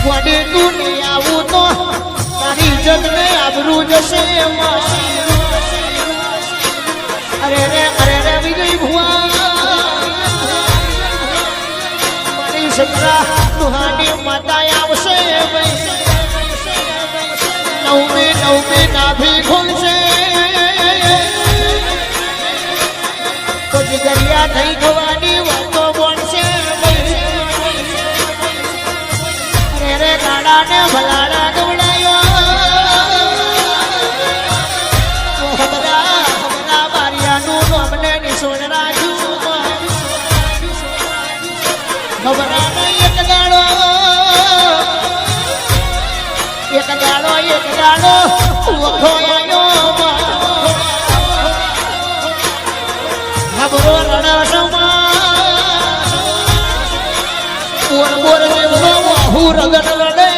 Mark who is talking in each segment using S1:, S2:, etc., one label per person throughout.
S1: વડે તું નહીં આવું તો તારી જગને આબરૂ જશે અરે રે વિજય ભુવા મારી સકરા તુહાની માતા આવશે નવમી નાભી ખોલશે તો જીગરિયા થઈ થવાની વાતો બોલશે રે ગાડા ને ભલાડા દવડાયો હમરા બારિયાનું નોમને નિશોન રાખ્યું હમરા ને એક ગાડો વખો આવ્યો હમરો રણસમાં બોર જેવો વાહુ રગડ રડે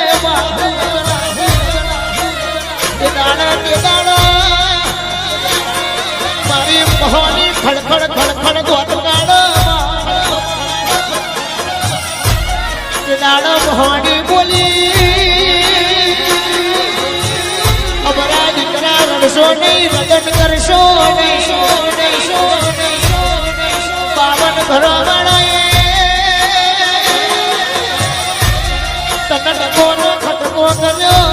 S1: મારી મહોની ખડખડ ગોટ ગાડો દાડો મહોની બોલી અમારા દીકરા રડશો નહીં રગડ કરશો બાવન ઘરો વાળાએ ખટકો કર્યો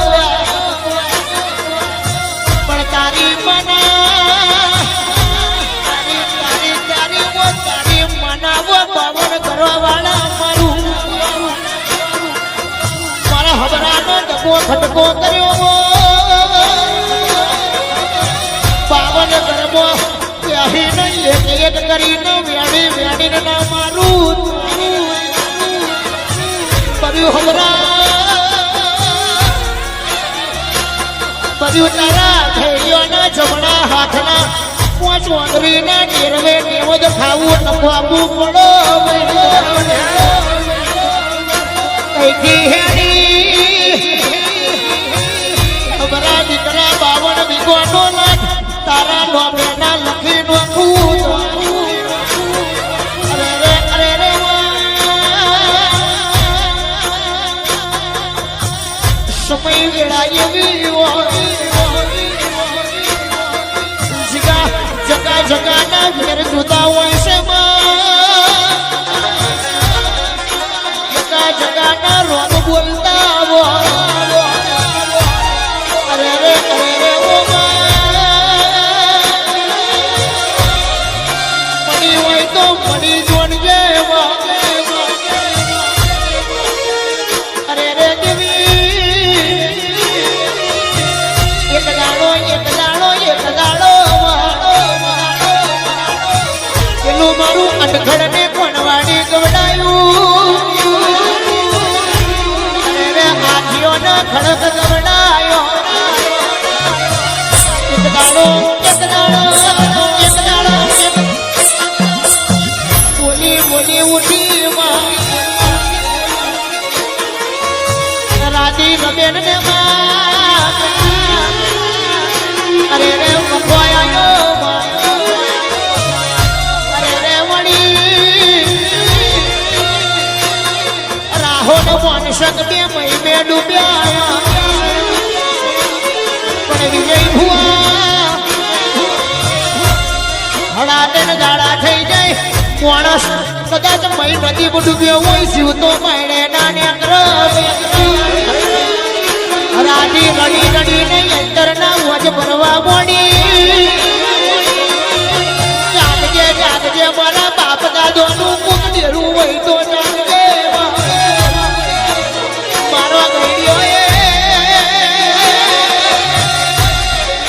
S1: પણ તારી મનાવો બાવન કરવા વાળા મારું મારા હબરાનો ડકો ખટકો કર્યો બાવન ગરબો અહીં નહીં એક કરીને વેડીને ના મારું કર્યું બધું તારા થેલીઓના જમણા હાથના પાંચ વાંદરીના નેરવે નેવો જ ખાવું નખવાવું પડો કઈથી હેડી અમારા દીકરા બાવન વિગોનો નાથ તારા નોમેના લખી નોખું સમય વેળા એવી જગાના ઘેર જુદા હોય છે જગાના રોગ બોલતા અરે રે પડી હોય તો પડી જોડજે અરે રે દેવી એક દાડો પેલું મારું અટખડ ને કોણવાડી ગવડાયું અરે આખીઓ ને ખડક ગવડાયો એક દાડો બોલી ઉઠી રાધી રબેન ને અરે રે વખવાયો માનસક બે મહિને ડૂબ્યા પણ વિજય ભુવા હળાદન ગાળા થઈ જાય માણસ કદાચ મહી નદી ડૂબ્યો હોય જીવ તો માયડે નાને રાજી રડીને અંતર ના વજ ભરવા મોડી જાગજે મારા બાપ દાદો નું મુખ ડેરું હોય તો જાગજે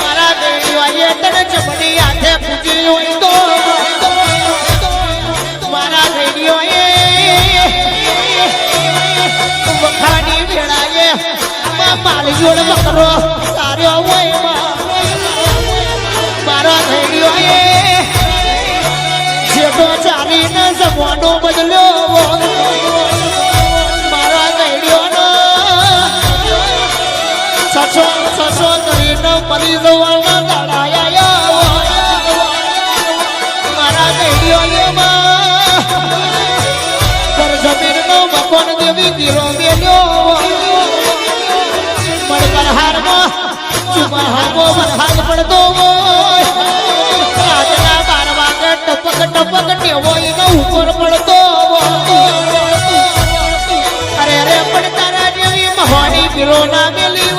S1: મારા ગઈડીઓએ તને ચપડી હાથે પૂજી હોય તો મારા ગઈડીઓએ વખાની વેળાએ મારી જોડ બકરો તાર્યો હોય મારા ગઈડીઓએ જેટો ચાલીને જમવાનો બદલ્યો મારા ગઈડીઓનો સસો કરીને મરી જવાના દાડાયા મારા ગઈડીઓએ મોહની ગીરો મેલ્યો મળકર હારમાં ચુમર હારમો વરહાદ પડતો રાતના 12 વાગે ટપક ટપક ટેવો એનો ઉપર પડતો અરે રે પણ તારા જેવી મોહની ગીરો ના મેલી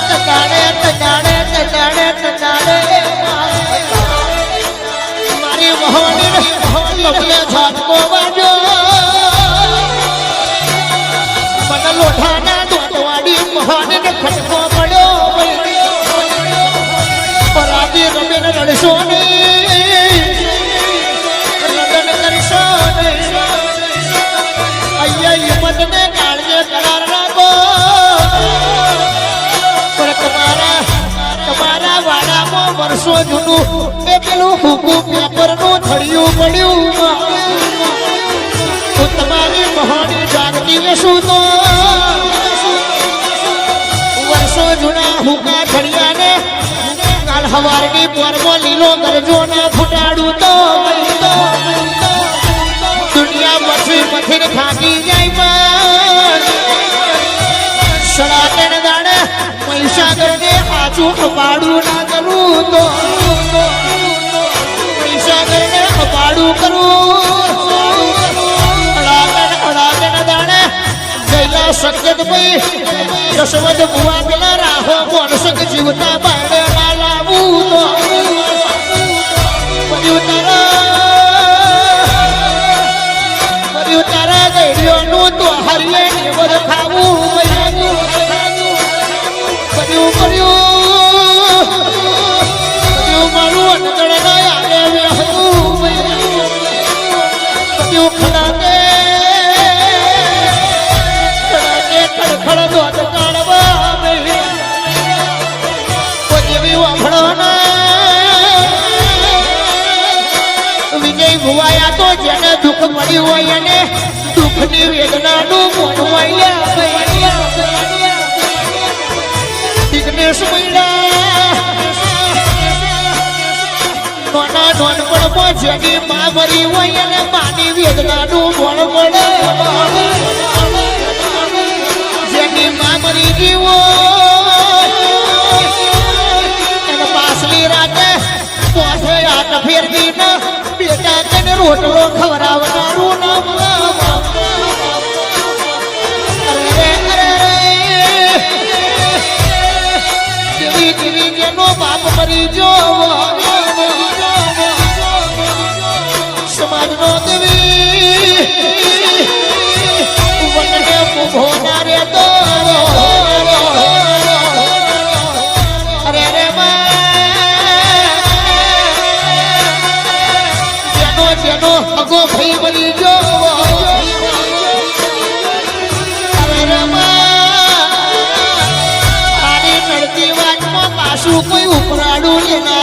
S1: તગાડે તગાડે તગાડે તગાડે મારી મોહની લપલે ઝાટકો વાજો મને લોઠાના દોટવાડી મોહની ખટકો પડ્યો પરાદી રમીને રડશો લગ્ન કરશો અહીંયા હિંમતને કાળજે કરાર રાખો તમારા વાડામાં વર્ષો જૂનું એ પેલું હુકુ પેપરનું થળિયું પડ્યું તો તમારી મહાની જાગતી લેશું તો વર્ષો જૂના હુકા થળિયાને કાલ હવારની પોરમાં લીલો ગરજો ના ફૂટાડું તો દુનિયા મથી મથીને ખાકી જાય સડાતણ દાડે પૈસા કરીને આચું અપાડું ના કરું તો પૈસા કરીને અપાડું કરું અડાતણ દાડે જઈલા સજ્જત ભાઈ જશવંત બુવા પેલા રાહો મોનસક જીવતા બાળે ના લાવું તો કર્યું તારા ગઈડિયોનું તો હરિયે નિવર ખાવું કર્યું મારું અનગણ ના આવે કર્યું ખડાકે ખડખડ દોત કાઢવા જેવી વાફળો વિજય ભુવાયા તો જેને દુઃખ મળ્યું હોય અને દુઃખની વેદનાનું મોઢવાયા દિગ્નેશ નાના નોનપણમાં જેની મા મરી હોય અને માની વેદનાનું ભણ મળે જેની મા મરી ગઈ એને પાછલી રાતે પોઠે હાથ ફેરવી ના બેટા તેને રોટલો ખવડાવનારું નામ જેનો બાપ મરી જો સમાજનો દેવી વનને ઉભો ના રે તો અરે રે જેનો અગો ભાઈ મરી જો પાછું કોઈ ઉપરાડું લેનારું